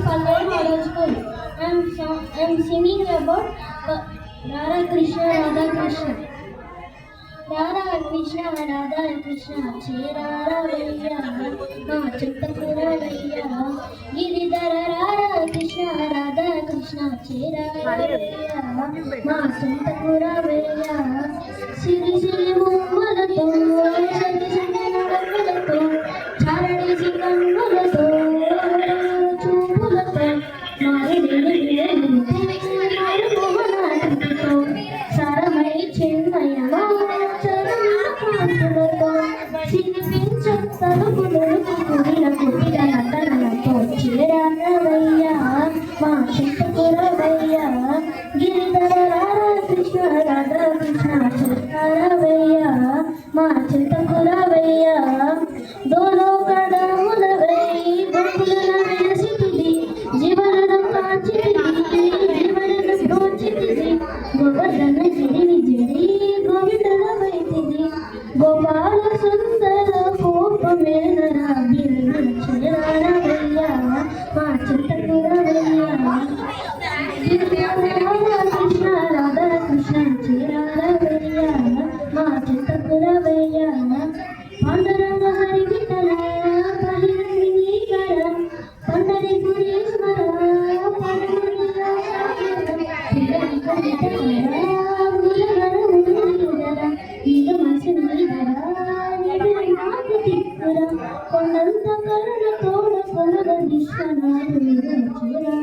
Palay Model School. I'm singing about Radha Krishna, Radha Krishna. Radha Krishna, Radha Krishna, Chirara Vaya, Ma Chittakura Vaya, Giridhara Radha Krishna, Radha Krishna, Chirara Vaya, Ma Chittakura Vaya, Siri Siri Mumalato, Siri Siri Nagalato, Charadi Sikandalato, Chupulato, Mari Dili Mari Mohanatito, Saramai Chinmayama. Govardhan गिरी गिरी गोविंद गोपाल सुंदर गोप मेरा बिररा भैया माँ चित्तपुरा भैया कृष्ण राधा कृष्ण चिरारा भैया माँ चित्तपुरा भैया पांडुरंग हरि विठल परिरंगिनी कर पंढरीपुरीश्वर కొండంత కరుణ తోడ కొనగ విశ్వనాథుడు